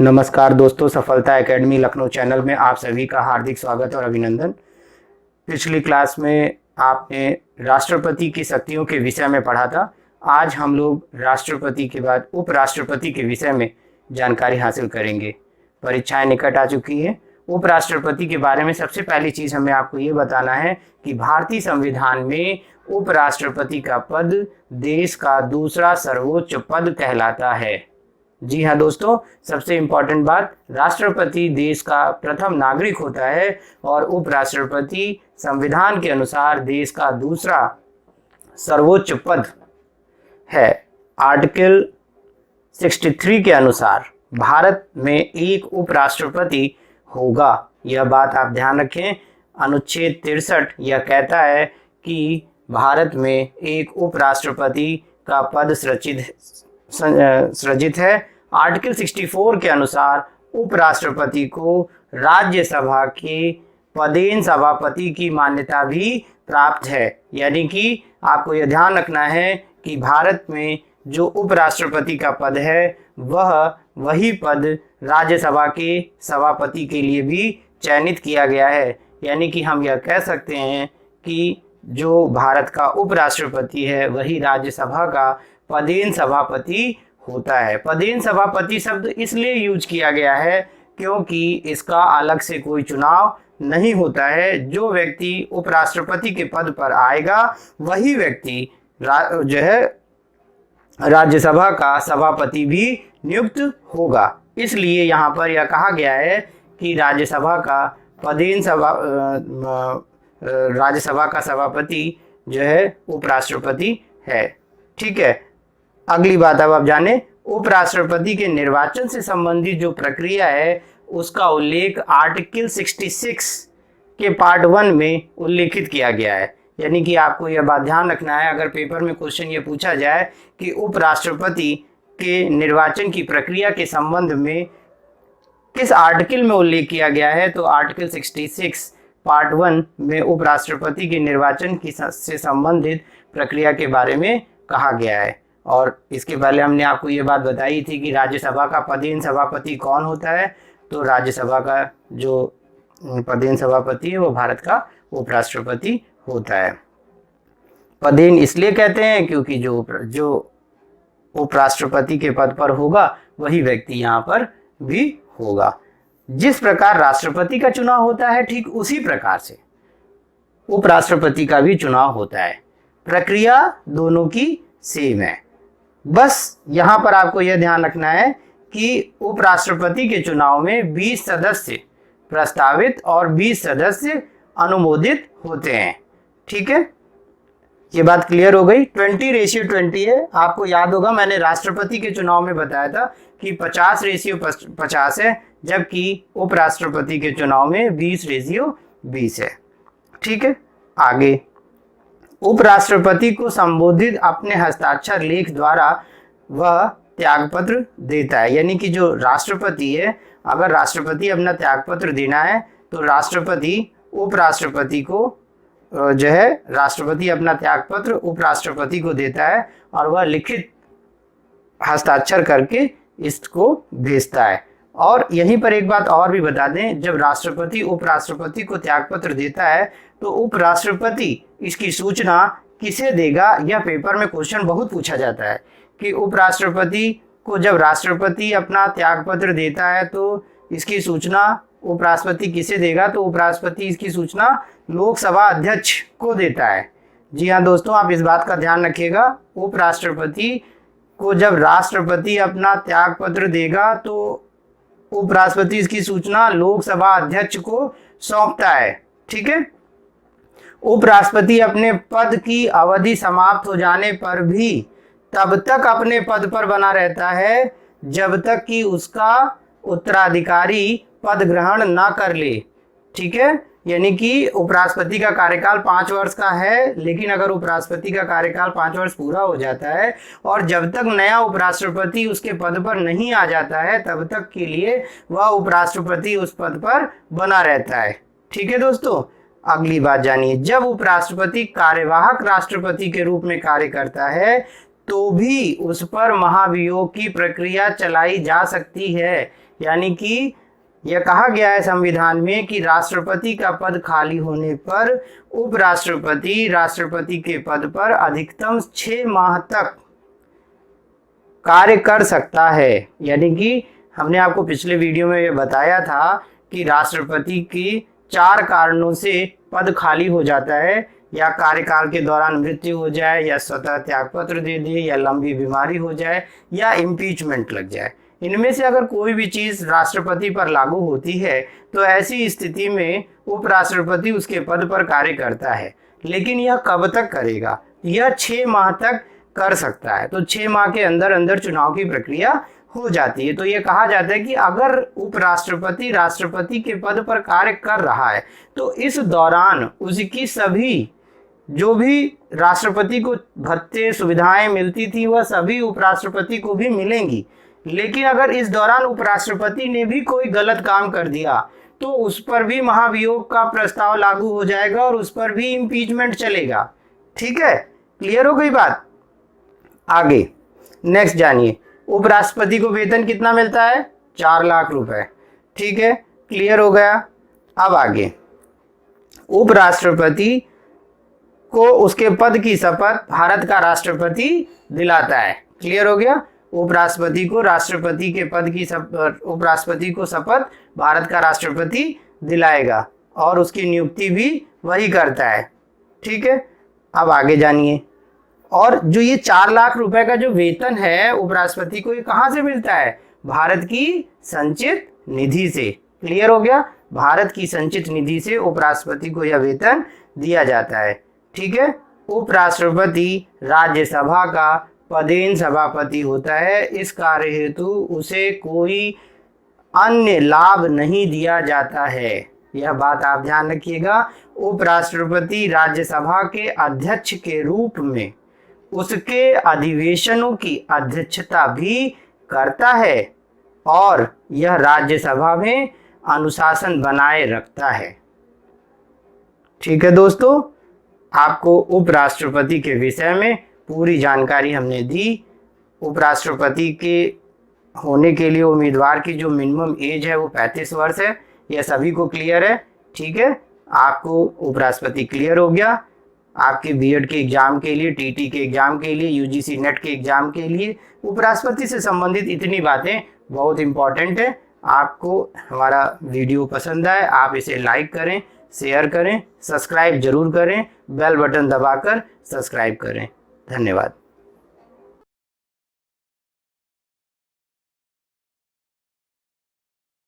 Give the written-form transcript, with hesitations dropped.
नमस्कार दोस्तों, सफलता एकेडमी लखनऊ चैनल में आप सभी का हार्दिक स्वागत और अभिनंदन। पिछली क्लास में आपने राष्ट्रपति की शक्तियों के विषय में पढ़ा था। आज हम लोग राष्ट्रपति के बाद उपराष्ट्रपति के विषय में जानकारी हासिल करेंगे। परीक्षाएं निकट आ चुकी हैं। उपराष्ट्रपति के बारे में सबसे पहली चीज़ हमें आपको ये बताना है कि भारतीय संविधान में उपराष्ट्रपति का पद देश का दूसरा सर्वोच्च पद कहलाता है। जी हाँ दोस्तों, सबसे इम्पोर्टेंट बात, राष्ट्रपति देश का प्रथम नागरिक होता है और उपराष्ट्रपति संविधान के अनुसार देश का दूसरा सर्वोच्च पद है। आर्टिकल 63 के अनुसार भारत में एक उपराष्ट्रपति होगा। यह बात आप ध्यान रखें। अनुच्छेद 63 यह कहता है कि भारत में एक उपराष्ट्रपति का पद सृजित है। आर्टिकल 64 के अनुसार उपराष्ट्रपति को राज्यसभा के पदेन सभापति की मान्यता भी प्राप्त है। यानी कि आपको यह ध्यान रखना है कि भारत में जो उपराष्ट्रपति का पद है वह वही पद राज्यसभा के सभापति के लिए भी चयनित किया गया है। यानी कि हम यह कह सकते हैं कि जो भारत का उपराष्ट्रपति है वही राज्यसभा का पदेन सभापति होता है। पदेन सभापति शब्द इसलिए यूज किया गया है क्योंकि इसका अलग से कोई चुनाव नहीं होता है। जो व्यक्ति उपराष्ट्रपति के पद पर आएगा वही व्यक्ति जो है राज्यसभा का सभापति भी नियुक्त होगा। इसलिए यहाँ पर यह कहा गया है कि राज्यसभा का सभापति जो है उपराष्ट्रपति है। ठीक है, अगली बात अब आप जाने, उपराष्ट्रपति के निर्वाचन से संबंधित जो प्रक्रिया है उसका उल्लेख आर्टिकल 66 के पार्ट 1 में उल्लेखित किया गया है। यानी कि आपको यह बात ध्यान रखना है, अगर पेपर में क्वेश्चन ये पूछा जाए कि उपराष्ट्रपति के निर्वाचन की प्रक्रिया के संबंध में किस आर्टिकल में उल्लेख किया गया है, तो आर्टिकल 66 पार्ट 1 में उपराष्ट्रपति के निर्वाचन से संबंधित प्रक्रिया के बारे में कहा गया है। और इसके पहले हमने आपको ये बात बताई थी कि राज्यसभा का पदेन सभापति कौन होता है। तो राज्यसभा का जो पदेन सभापति है वो भारत का उपराष्ट्रपति होता है। पदेन इसलिए कहते हैं क्योंकि जो उपराष्ट्रपति के पद पर होगा वही व्यक्ति यहाँ पर भी होगा। जिस प्रकार राष्ट्रपति का चुनाव होता है ठीक उसी प्रकार से उपराष्ट्रपति का भी चुनाव होता है। प्रक्रिया दोनों की सेम है। बस यहाँ पर आपको यह ध्यान रखना है कि उपराष्ट्रपति के चुनाव में 20 सदस्य प्रस्तावित और 20 सदस्य अनुमोदित होते हैं। ठीक है, ये बात क्लियर हो गई। 20:20 है। आपको याद होगा मैंने राष्ट्रपति के चुनाव में बताया था कि 50:50 है, जबकि उपराष्ट्रपति के चुनाव में 20:20 है। ठीक है, आगे उपराष्ट्रपति को संबोधित अपने हस्ताक्षर लेख द्वारा वह त्यागपत्र देता है। यानी कि जो राष्ट्रपति है, अगर राष्ट्रपति अपना त्यागपत्र देना है तो राष्ट्रपति उपराष्ट्रपति को जो है राष्ट्रपति अपना त्यागपत्र उपराष्ट्रपति को देता है और वह लिखित हस्ताक्षर करके इसको भेजता है। और यहीं पर एक बात और भी बता दें, जब राष्ट्रपति उपराष्ट्रपति को त्यागपत्र देता है तो उपराष्ट्रपति इसकी सूचना किसे देगा। यह पेपर में क्वेश्चन बहुत पूछा जाता है कि उपराष्ट्रपति को जब राष्ट्रपति अपना त्यागपत्र देता है तो इसकी सूचना उपराष्ट्रपति किसे देगा, तो उपराष्ट्रपति इसकी सूचना लोकसभा अध्यक्ष को देता है। जी हाँ दोस्तों, आप इस बात का ध्यान रखिएगा। उपराष्ट्रपति को जब राष्ट्रपति अपना त्यागपत्र देगा तो उपराष्ट्रपति इसकी सूचना लोकसभा अध्यक्ष को सौंपता है। ठीक है, उपराष्ट्रपति अपने पद की अवधि समाप्त हो जाने पर भी तब तक अपने पद पर बना रहता है जब तक कि उसका उत्तराधिकारी पद ग्रहण ना कर ले। ठीक है, यानी कि उपराष्ट्रपति का कार्यकाल 5 वर्ष का है, लेकिन अगर उपराष्ट्रपति का कार्यकाल 5 वर्ष पूरा हो जाता है और जब तक नया उपराष्ट्रपति उसके पद पर नहीं आ जाता है तब तक के लिए वह उपराष्ट्रपति उस पद पर बना रहता है। ठीक है दोस्तों, अगली बात जानिए, जब उपराष्ट्रपति कार्यवाहक राष्ट्रपति के रूप में कार्य करता है तो भी उस पर महाभियोग की प्रक्रिया चलाई जा सकती है। यानी कि यह कहा गया है संविधान में कि राष्ट्रपति का पद खाली होने पर उपराष्ट्रपति राष्ट्रपति के पद पर अधिकतम 6 माह तक कार्य कर सकता है। यानी कि हमने आपको पिछले वीडियो में ये बताया था कि राष्ट्रपति के 4 कारणों से पद खाली हो जाता है, या कार्यकाल के दौरान मृत्यु हो जाए, या स्वतः त्यागपत्र दे दे, या लंबी बीमारी हो जाए, या इम्पीचमेंट लग जाए। इनमें से अगर कोई भी चीज़ राष्ट्रपति पर लागू होती है तो ऐसी स्थिति में उपराष्ट्रपति उसके पद पर कार्य करता है। लेकिन यह कब तक करेगा? यह 6 माह तक कर सकता है। तो 6 माह के अंदर अंदर चुनाव की प्रक्रिया हो जाती है। तो यह कहा जाता है कि अगर उपराष्ट्रपति राष्ट्रपति के पद पर कार्य कर रहा है तो इस दौरान उसकी सभी जो भी राष्ट्रपति को भत्ते सुविधाएं मिलती थी वह सभी उपराष्ट्रपति को भी मिलेंगी। लेकिन अगर इस दौरान उपराष्ट्रपति ने भी कोई गलत काम कर दिया तो उस पर भी महाभियोग का प्रस्ताव लागू हो जाएगा और उस पर भी इम्पीचमेंट चलेगा। ठीक है, क्लियर हो गई बात? आगे नेक्स्ट जानिए, उपराष्ट्रपति को वेतन कितना मिलता है? 4 लाख रुपए। ठीक है, क्लियर हो गया। अब आगे, उपराष्ट्रपति को उसके पद की शपथ भारत का राष्ट्रपति दिलाता है। क्लियर हो गया? उपराष्ट्रपति को राष्ट्रपति के पद की उपराष्ट्रपति को शपथ भारत का राष्ट्रपति दिलाएगा और उसकी नियुक्ति भी वही करता है। ठीक है, अब आगे जानिए। और जो ये 4 लाख रुपए का जो वेतन है उपराष्ट्रपति को, ये कहाँ से मिलता है? भारत की संचित निधि से। क्लियर हो गया? भारत की संचित निधि से उपराष्ट्रपति को यह वेतन दिया जाता है। ठीक है, उपराष्ट्रपति राज्यसभा का पदेन सभापति होता है। इस कार्य हेतु उसे कोई अन्य लाभ नहीं दिया जाता है। यह बात आप ध्यान रखिएगा। उपराष्ट्रपति राज्यसभा के अध्यक्ष के रूप में उसके अधिवेशनों की अध्यक्षता भी करता है और यह राज्यसभा में अनुशासन बनाए रखता है। ठीक है दोस्तों, आपको उपराष्ट्रपति के विषय में पूरी जानकारी हमने दी। उपराष्ट्रपति के होने के लिए उम्मीदवार की जो मिनिमम एज है वो 35 वर्ष है। यह सभी को क्लियर है। ठीक है, आपको उपराष्ट्रपति क्लियर हो गया। आपके बीएड के एग्जाम के लिए, टीटी के एग्जाम के लिए, यूजीसी नेट के एग्जाम के लिए उपराष्ट्रपति से संबंधित इतनी बातें बहुत इंपॉर्टेंट है। आपको हमारा वीडियो पसंद आए, आप इसे लाइक करें, शेयर करें, सब्सक्राइब जरूर करें, बेल बटन दबाकर सब्सक्राइब करें। धन्यवाद।